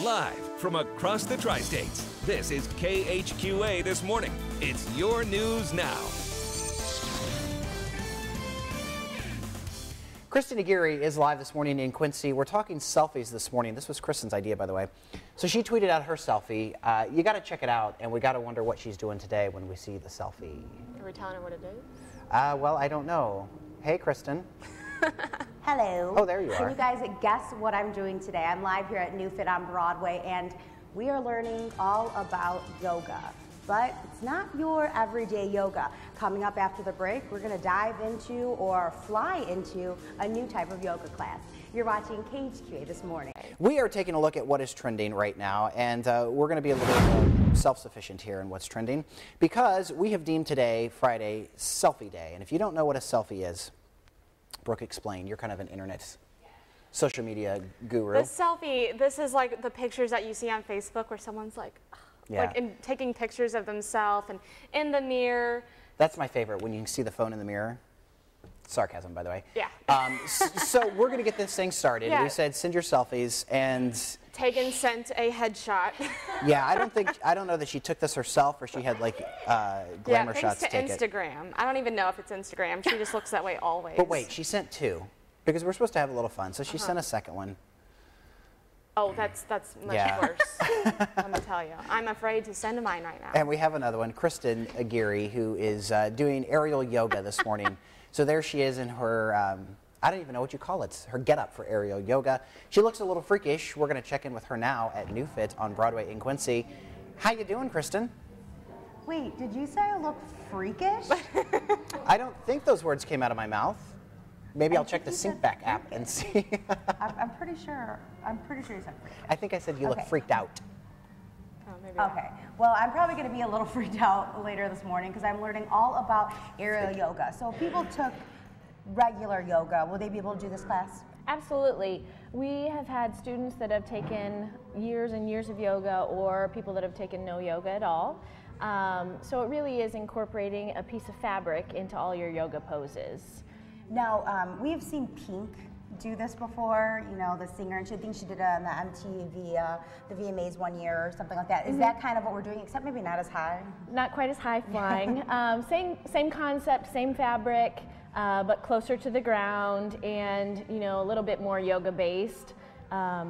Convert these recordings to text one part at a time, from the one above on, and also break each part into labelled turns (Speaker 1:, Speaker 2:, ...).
Speaker 1: Live from across the tri-states, this is KHQA This Morning. It's your news now.
Speaker 2: Kristen Aguirre is live this morning in Quincy. We're talking selfies this morning. This was Kristen's idea, by the way. So she tweeted out her selfie. You got to check it out, and we got to wonder what she's doing today when we see the selfie.
Speaker 3: Are we telling her what it is?
Speaker 2: Well, I don't know. Hey, Kristen.
Speaker 4: Hello.
Speaker 2: Oh, there you are.
Speaker 4: Can you guys guess what I'm doing today? I'm live here at New Fit on Broadway, and we are learning all about yoga. But it's not your everyday yoga. Coming up after the break, we're going to dive into or fly into a new type of yoga class. You're watching KHQA This Morning.
Speaker 2: We are taking a look at what is trending right now, and we're going to be a little bit self-sufficient here in what's trending because we have deemed today, Friday, Selfie Day. And if you don't know what a selfie is, Brooke, explain. You're kind of an internet social media guru.
Speaker 3: The selfie, this is like the pictures that you see on Facebook where someone's like, taking pictures of themselves and in the mirror.
Speaker 2: That's my favorite, when you can see the phone in the mirror. Sarcasm, by the way.
Speaker 3: Yeah.
Speaker 2: So we're going to get this thing started.
Speaker 3: Yeah.
Speaker 2: We said send your selfies and...
Speaker 3: Tegan sent a headshot.
Speaker 2: Yeah, I don't know that she took this herself or she had like glamour shots
Speaker 3: to
Speaker 2: take it.
Speaker 3: Instagram. I don't even know if it's Instagram. She just looks that way always.
Speaker 2: But wait, she sent two because we're supposed to have a little fun. So she sent a second one.
Speaker 3: Oh, that's much worse. Let me tell you. I'm afraid to send mine right now.
Speaker 2: And we have another one, Kristen Aguirre, who is doing aerial yoga this morning. So there she is in her, I don't even know what you call it, her getup for aerial yoga. She looks a little freakish. We're going to check in with her now at New Fit on Broadway in Quincy. How you doing, Kristen?
Speaker 4: Wait, did you say I look freakish?
Speaker 2: I don't think those words came out of my mouth. Maybe I'll check the SyncBack app and see.
Speaker 4: I'm pretty sure you said freakish.
Speaker 2: I think I said you look freaked out.
Speaker 3: Oh, maybe
Speaker 4: Okay, well, I'm probably going to be a little freaked out later this morning because I'm learning all about aerial yoga. So if people took regular yoga, will they be able to do this class?
Speaker 5: Absolutely. We have had students that have taken years and years of yoga or people that have taken no yoga at all. So it really is incorporating a piece of fabric into all your yoga poses.
Speaker 4: Now, we've seen Pink do this before, you know, the singer, and she thinks she did it on the MTV, the VMAs one year or something like that. Is that kind of what we're doing, except maybe not as high?
Speaker 5: Not quite as high flying. Same concept, same fabric, but closer to the ground and, you know, a little bit more yoga based.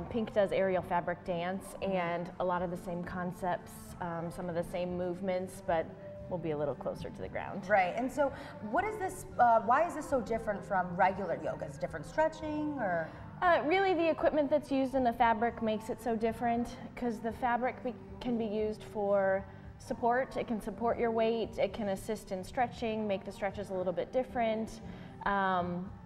Speaker 5: Pink does aerial fabric dance and a lot of the same concepts, some of the same movements, but will be a little closer to the ground.
Speaker 4: Right, and so what is this, why is this so different from regular yoga? Is it different stretching or?
Speaker 5: Really the equipment that's used in the fabric makes it so different because the fabric can be used for support. It can support your weight, it can assist in stretching, make the stretches a little bit different.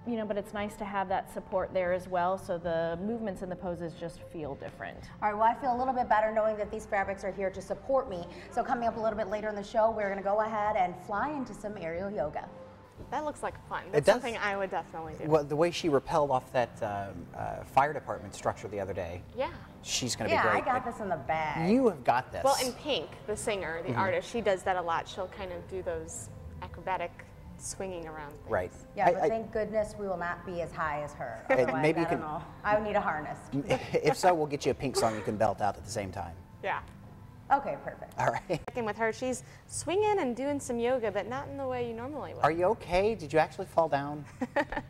Speaker 5: You know, but it's nice to have that support there as well, so the movements and the poses just feel different.
Speaker 4: All right, well, I feel a little bit better knowing that these fabrics are here to support me. So coming up a little bit later in the show, we're going to go ahead and fly into some aerial yoga.
Speaker 3: That looks like fun. That's something I would definitely do.
Speaker 2: Well, the way she rappelled off that fire department structure the other day.
Speaker 3: Yeah.
Speaker 2: She's going to be great.
Speaker 4: Yeah, I got this in the bag.
Speaker 2: You have got this.
Speaker 3: Well, and Pink, the singer, the artist, she does that a lot. She'll kind of do those acrobatic swinging around things.
Speaker 2: Right.
Speaker 4: Yeah, but thank goodness we will not be as high as her. Otherwise,
Speaker 2: maybe you
Speaker 4: I don't know. I would need a harness.
Speaker 2: If so, we'll get you a Pink song you can belt out at the same time.
Speaker 3: Yeah.
Speaker 4: Okay, perfect.
Speaker 2: All right.
Speaker 3: Checking with her, she's swinging and doing some yoga, but not in the way you normally would.
Speaker 2: Are you okay? Did you actually fall down?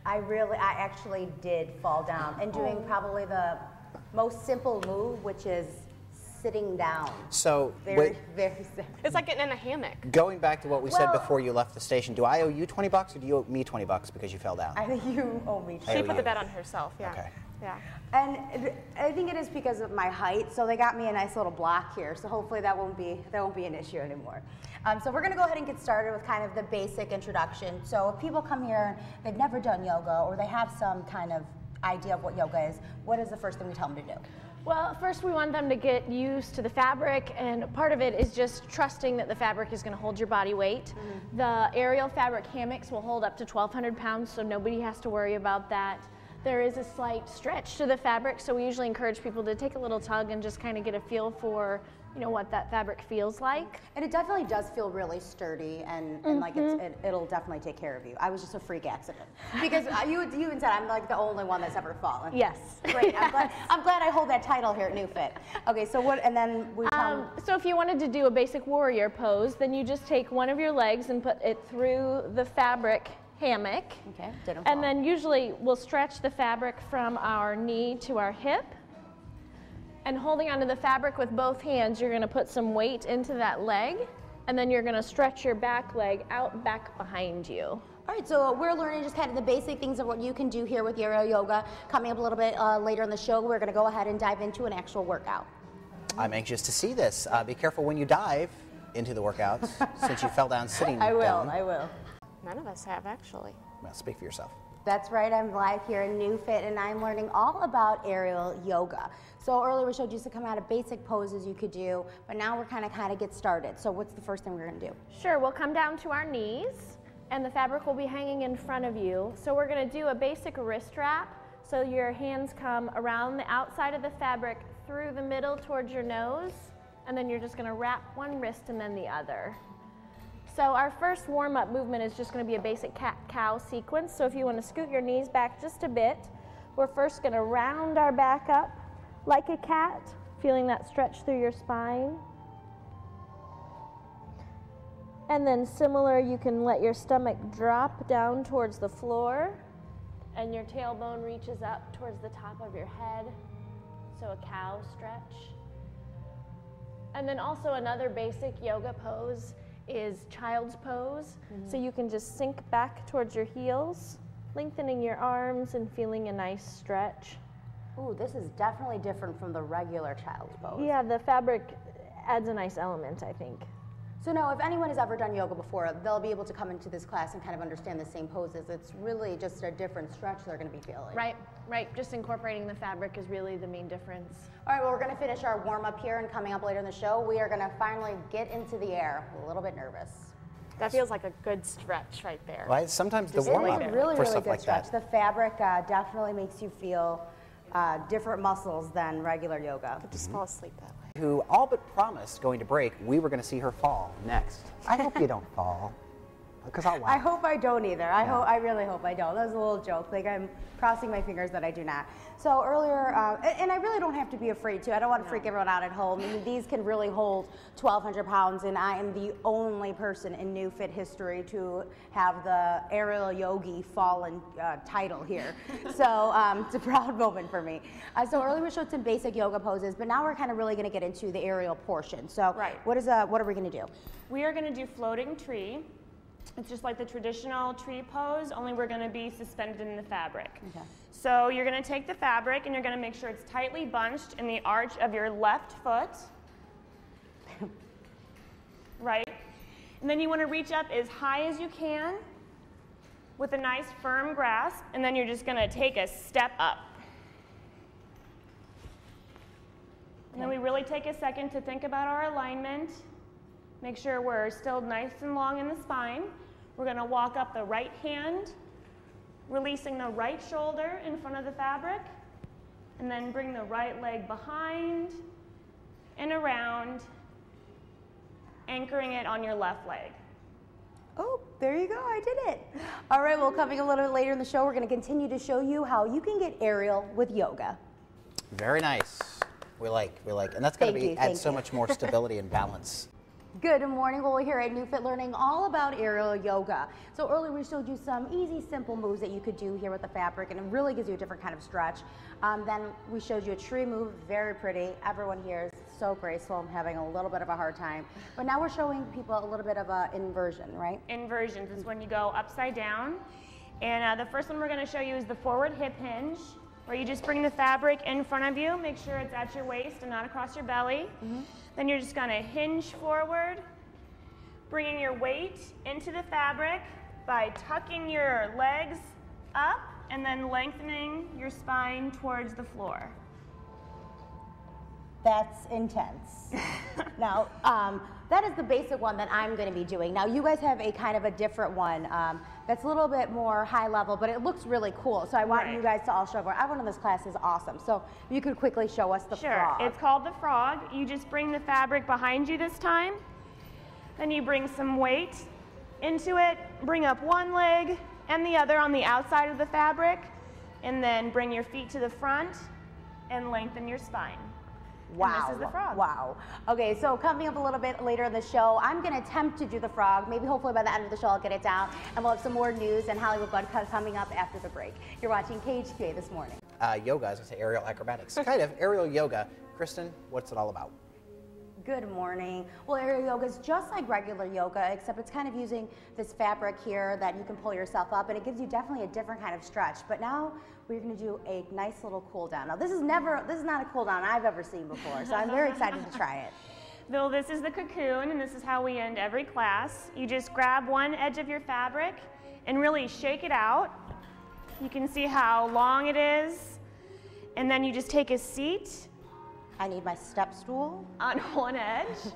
Speaker 4: I actually did fall down and doing probably the most simple move, which is sitting down.
Speaker 2: So,
Speaker 4: Very simple.
Speaker 3: It's like getting in a hammock.
Speaker 2: Going back to what we said before you left the station, do I owe you $20 or do you owe me $20 because you fell down?
Speaker 4: I think you owe me.
Speaker 3: She put the bet on herself, yeah.
Speaker 2: Okay.
Speaker 3: Yeah.
Speaker 4: And I think it is because of my height, so they got me a nice little block here, so hopefully that won't be an issue anymore. So we're going to go ahead and get started with kind of the basic introduction. So if people come here, they've never done yoga, or they have some kind of idea of what yoga is, what is the first thing we tell them to do?
Speaker 5: Well, first we want them to get used to the fabric, and part of it is just trusting that the fabric is going to hold your body weight. The aerial fabric hammocks will hold up to 1,200 pounds, so nobody has to worry about that. there is a slight stretch to the fabric, so we usually encourage people to take a little tug and just kind of get a feel for, you know, what that fabric feels like.
Speaker 4: And it definitely does feel really sturdy and like it'll definitely take care of you. I was just a freak accident. Because you even said I'm like the only one that's ever fallen.
Speaker 5: Yes.
Speaker 4: Great. I'm glad I hold that title here at NewFit. Okay, so what, and then we
Speaker 5: so if you wanted to do a basic warrior pose, then you just take one of your legs and put it through the fabric hammock.
Speaker 4: Okay, didn't fall.
Speaker 5: And then usually we'll stretch the fabric from our knee to our hip. And holding onto the fabric with both hands, you're gonna put some weight into that leg, and then you're gonna stretch your back leg out back behind you.
Speaker 4: All right, so we're learning just kind of the basic things of what you can do here with aerial yoga. Coming up a little bit later in the show, we're gonna go ahead and dive into an actual workout.
Speaker 2: I'm anxious to see this. Be careful when you dive into the workouts, since you fell down sitting
Speaker 4: I will,
Speaker 2: down.
Speaker 4: I will.
Speaker 3: None of us have, actually.
Speaker 2: Well, speak for yourself.
Speaker 4: That's right, I'm live here in NewFit and I'm learning all about aerial yoga. So earlier we showed you some kind of basic poses you could do, but now we're kind of get started. So what's the first thing we're gonna do?
Speaker 5: Sure, we'll come down to our knees and the fabric will be hanging in front of you. So we're gonna do a basic wrist wrap. So your hands come around the outside of the fabric through the middle towards your nose, and then you're just gonna wrap one wrist and then the other. So our first warm-up movement is just going to be a basic cat-cow sequence. So if you want to scoot your knees back just a bit, we're first going to round our back up like a cat, feeling that stretch through your spine. And then similar, you can let your stomach drop down towards the floor, and your tailbone reaches up towards the top of your head. So a cow stretch. And then also another basic yoga pose is child's pose. So you can just sink back towards your heels, lengthening your arms and feeling a nice stretch.
Speaker 4: Ooh, this is definitely different from the regular child's pose.
Speaker 5: Yeah, the fabric adds a nice element, I think.
Speaker 4: So now, if anyone has ever done yoga before, they'll be able to come into this class and kind of understand the same poses. It's really just a different stretch they're going to be feeling.
Speaker 5: Right, right. Just incorporating the fabric is really the main difference.
Speaker 4: All right, well, we're going to finish our warm-up here, and coming up later in the show, we are going to finally get into the air. A little bit nervous.
Speaker 3: That feels like a good stretch right there.
Speaker 2: Well, sometimes the
Speaker 4: It is
Speaker 2: warm-up
Speaker 4: a really,
Speaker 2: for
Speaker 4: really
Speaker 2: stuff
Speaker 4: good
Speaker 2: like
Speaker 4: stretch.
Speaker 2: that.
Speaker 4: The fabric definitely makes you feel different muscles than regular yoga.
Speaker 3: Could just fall asleep that way.
Speaker 2: Who all but promised going to break, we were going to see her fall next. I hope you don't fall, because I'll laugh.
Speaker 4: I hope I don't either. I really hope I don't. That was a little joke. Like, I'm crossing my fingers that I do not. So earlier, and I really don't have to be afraid to. I don't want to freak everyone out at home. I mean, these can really hold 1,200 pounds, and I am the only person in NewFit history to have the aerial yogi fallen title here. So it's a proud moment for me. So earlier we showed some basic yoga poses, but now we're kind of really going to get into the aerial portion. So what are we going to do?
Speaker 6: We are going to do floating tree. It's just like the traditional tree pose, only we're going to be suspended in the fabric. Okay. So you're going to take the fabric and you're going to make sure it's tightly bunched in the arch of your left foot. Right? And then you want to reach up as high as you can with a nice firm grasp, and then you're just going to take a step up. And then we really take a second to think about our alignment. Make sure we're still nice and long in the spine. We're going to walk up the right hand, releasing the right shoulder in front of the fabric, and then bring the right leg behind and around, anchoring it on your left leg.
Speaker 4: Oh, there you go, I did it. All right, well, coming a little bit later in the show, we're going to continue to show you how you can get aerial with yoga.
Speaker 2: Very nice. We like, and that's going to add so much more stability and balance.
Speaker 4: Good morning. Well, we're here at NewFit learning all about aerial yoga. So earlier we showed you some easy, simple moves that you could do here with the fabric, and it really gives you a different kind of stretch. Then we showed you a tree move, very pretty. Everyone here is so graceful. I'm having a little bit of a hard time. But now we're showing people a little bit of an inversion, right?
Speaker 6: Inversions is when you go upside down. And the first one we're going to show you is the forward hip hinge, where you just bring the fabric in front of you. Make sure it's at your waist and not across your belly. Then you're just going to hinge forward, bringing your weight into the fabric by tucking your legs up and then lengthening your spine towards the floor.
Speaker 4: That's intense. Now, that is the basic one that I'm going to be doing. Now, you guys have a kind of a different one that's a little bit more high level, but it looks really cool. So I want you guys to all show. Everyone in this class is awesome. So you could quickly show us the frog.
Speaker 6: Sure. It's called the frog. You just bring the fabric behind you this time. Then you bring some weight into it. Bring up one leg and the other on the outside of the fabric. And then bring your feet to the front and lengthen your spine.
Speaker 4: Wow.
Speaker 6: And this is the frog.
Speaker 4: Wow. Okay, so coming up a little bit later in the show, I'm going to attempt to do the frog. Maybe hopefully by the end of the show I'll get it down. And we'll have some more news and Hollywood Bud coming up after the break. You're watching KHQA This Morning.
Speaker 2: Yoga, as I say, aerial acrobatics. Kind of aerial yoga. Kristen, what's it all about?
Speaker 4: Good morning. Well, aerial yoga is just like regular yoga, except it's kind of using this fabric here that you can pull yourself up, and it gives you definitely a different kind of stretch. But now we're going to do a nice little cool down. Now, this is not a cool down I've ever seen before, so I'm very excited to try it.
Speaker 6: Bill, this is the cocoon, and this is how we end every class. You just grab one edge of your fabric and really shake it out. You can see how long it is, and then you just take a seat.
Speaker 4: I need my step stool.
Speaker 6: On one edge.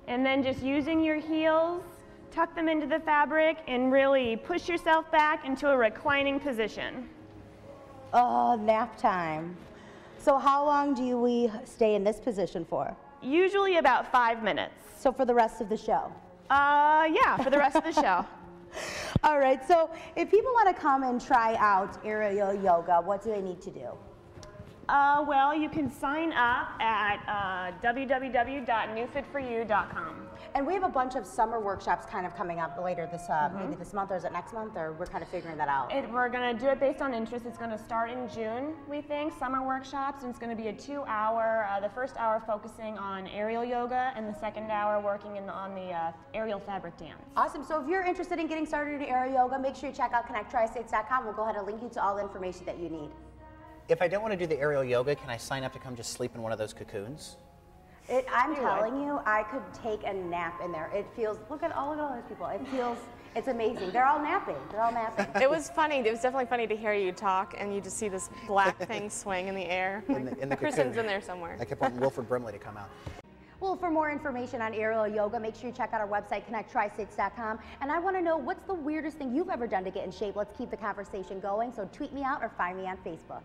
Speaker 6: And then just using your heels, tuck them into the fabric and really push yourself back into a reclining position.
Speaker 4: Oh, nap time. So how long do we stay in this position for?
Speaker 6: Usually about 5 minutes.
Speaker 4: So for the rest of the show?
Speaker 6: Yeah, for the rest of the show.
Speaker 4: All right, so if people want to come and try out aerial yoga, what do they need to do?
Speaker 6: Well, you can sign up at www.newfitforyou.com.
Speaker 4: And we have a bunch of summer workshops kind of coming up later this, maybe this month, or is it next month, or we're kind of figuring that out?
Speaker 6: We're going to do it based on interest. It's going to start in June, we think, summer workshops, and it's going to be a 2-hour, the first hour focusing on aerial yoga, and the second hour working on the aerial fabric dance.
Speaker 4: Awesome. So if you're interested in getting started in aerial yoga, make sure you check out connecttristates.com. We'll go ahead and link you to all the information that you need.
Speaker 2: If I don't want to do the aerial yoga, can I sign up to come just sleep in one of those cocoons?
Speaker 4: I'm telling you, I could take a nap in there. It feels, look at all those people. It feels, it's amazing. They're all napping.
Speaker 3: It was funny. It was definitely funny to hear you talk, and you just see this black thing swing in the air.
Speaker 2: In the
Speaker 3: Kristen's in there somewhere.
Speaker 2: I kept wanting Wilford Brimley to come out.
Speaker 4: Well, for more information on aerial yoga, make sure you check out our website, connecttristates.com. And I want to know, what's the weirdest thing you've ever done to get in shape? Let's keep the conversation going. So tweet me out or find me on Facebook.